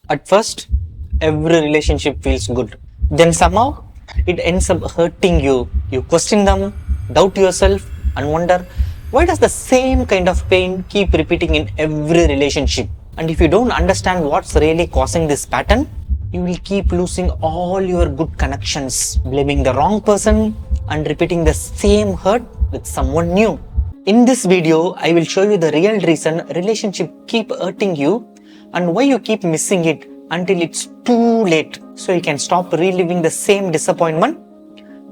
At first, every relationship feels good. Then somehow, it ends up hurting you. You question them, doubt yourself, and wonder why does the same kind of pain keep repeating in every relationship? And if you don't understand what's really causing this pattern, you will keep losing all your good connections, blaming the wrong person, and repeating the same hurt with someone new. In this video, I will show you the real reason relationship keep hurting you and why you keep missing it until it's too late, so you can stop reliving the same disappointment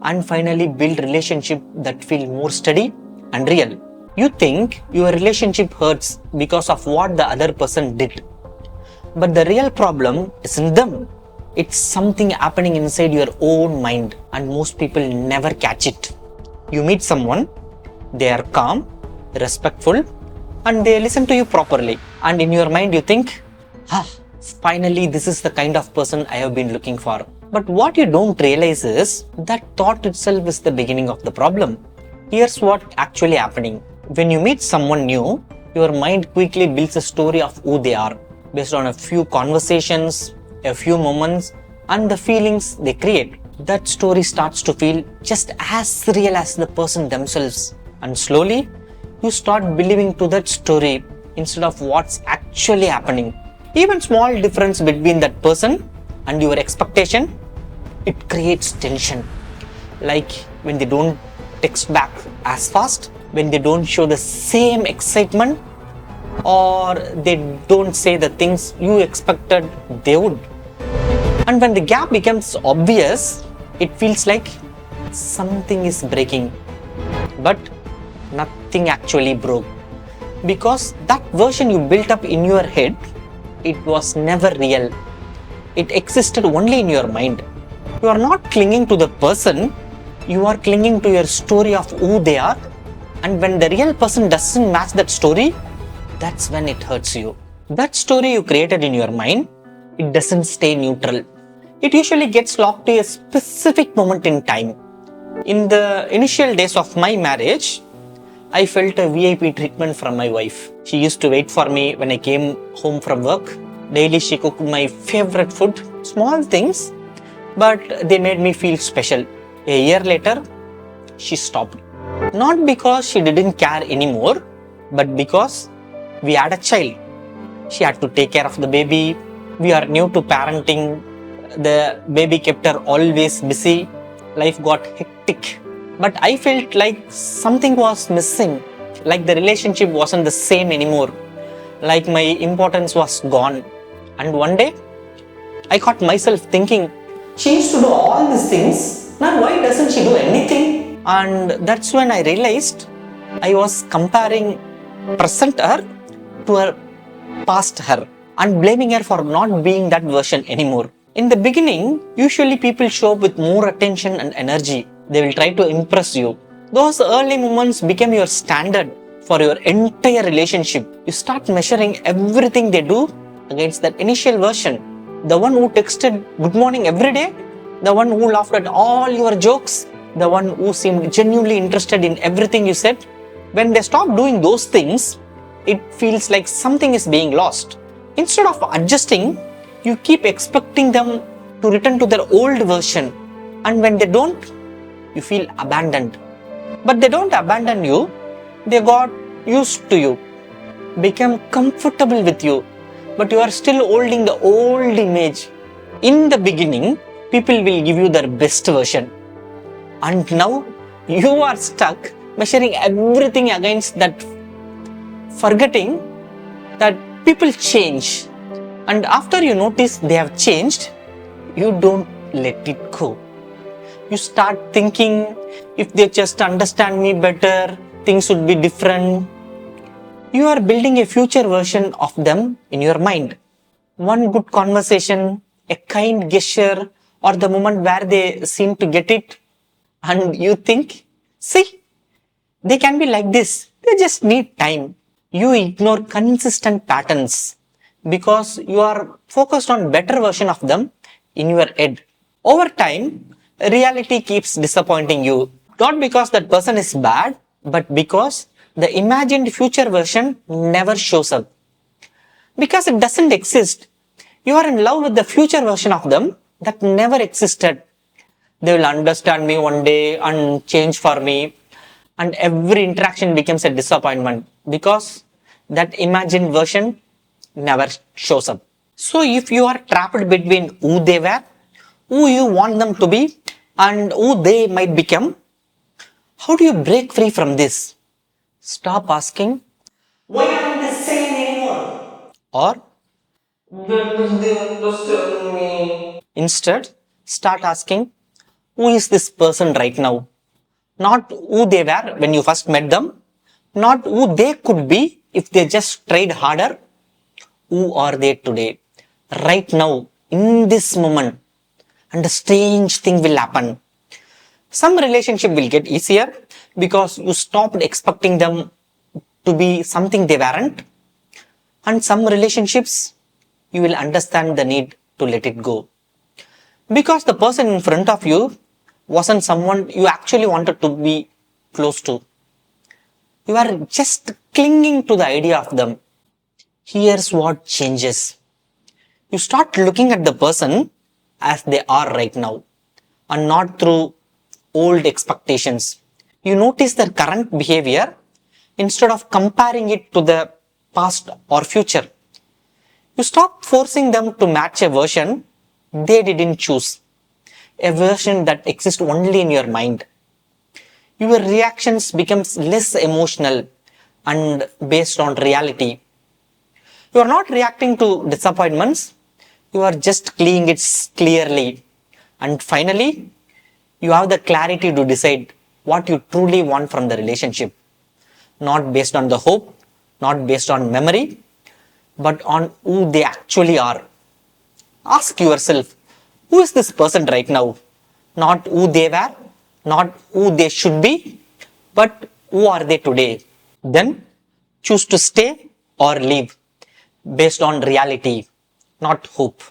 and finally build relationship that feel more steady and real. You think your relationship hurts because of what the other person did, but the real problem isn't them. It's something happening inside your own mind, and most people never catch it. You meet someone, they are calm, respectful, and they listen to you properly. And in your mind you think, finally this is the kind of person I have been looking for. But what you don't realize is that thought itself is the beginning of the problem. Here's what actually happening. When you meet someone new, your mind quickly builds a story of who they are based on a few conversations, a few moments, and the feelings they create. That story starts to feel just as real as the person themselves. And slowly, you start believing to that story instead of what's actually happening. Even small difference between that person and your expectation, it creates tension. Like when they don't text back as fast, when they don't show the same excitement, or they don't say the things you expected they would. And when the gap becomes obvious, it feels like something is breaking. But nothing actually broke. Because that version you built up in your head, it was never real. It existed only in your mind. You are not clinging to the person, you are clinging to your story of who they are. And when the real person doesn't match that story, that's when it hurts you. That story you created in your mind, it doesn't stay neutral. It usually gets locked to a specific moment in time. In the initial days of my marriage, I felt a VIP treatment from my wife. She used to wait for me when I came home from work. Daily she cooked my favorite food. Small things, but they made me feel special. A year later, she stopped. Not because she didn't care anymore, but because we had a child. She had to take care of the baby. We are new to parenting. The baby kept her always busy. Life got hectic. But I felt like something was missing. Like the relationship wasn't the same anymore. Like my importance was gone. And one day, I caught myself thinking, she used to do all these things. Now why doesn't she do anything? And that's when I realized I was comparing present her to her past her and blaming her for not being that version anymore. In the beginning, usually people show up with more attention and energy. They will try to impress you. Those early moments became your standard for your entire relationship. You start measuring everything they do against that initial version. The one who texted good morning every day, the one who laughed at all your jokes, the one who seemed genuinely interested in everything you said. When they stop doing those things, it feels like something is being lost. Instead of adjusting, you keep expecting them to return to their old version. And when they don't, you feel abandoned. But they don't abandon you, they got used to you, become comfortable with you, but you are still holding the old image. In the beginning, people will give you their best version. And now, you are stuck measuring everything against that, forgetting that people change. And after you notice they have changed, you don't let it go. You start thinking, if they just understand me better, things would be different. You are building a future version of them in your mind. One good conversation, a kind gesture, or the moment where they seem to get it, and you think, see, they can be like this, they just need time. You ignore consistent patterns because you are focused on better version of them in your head. Over time, reality keeps disappointing you. Not because that person is bad, but because the imagined future version never shows up. Because it doesn't exist. You are in love with the future version of them that never existed. They will understand me one day and change for me, and every interaction becomes a disappointment because that imagined version never shows up. So if you are trapped between who they were, who you want them to be, and who they might become, how do you break free from this? Stop asking, why aren't they sane anymore? Or, when will they understand me? Instead, start asking, who is this person right now? Not who they were when you first met them, not who they could be if they just tried harder. Who are they today? Right now, in this moment. And a strange thing will happen. Some relationship will get easier because you stopped expecting them to be something they weren't. And some relationships, you will understand the need to let it go. Because the person in front of you wasn't someone you actually wanted to be close to. You are just clinging to the idea of them. Here's what changes. You start looking at the person as they are right now and not through old expectations. You notice their current behavior instead of comparing it to the past or future. You stop forcing them to match a version they didn't choose, a version that exists only in your mind. Your reactions becomes less emotional and based on reality. You are not reacting to disappointments, you are just seeing it clearly. And finally, you have the clarity to decide what you truly want from the relationship. Not based on the hope, not based on memory, but on who they actually are. Ask yourself, who is this person right now? Not who they were, not who they should be, but who are they today? Then choose to stay or leave based on reality, not hope.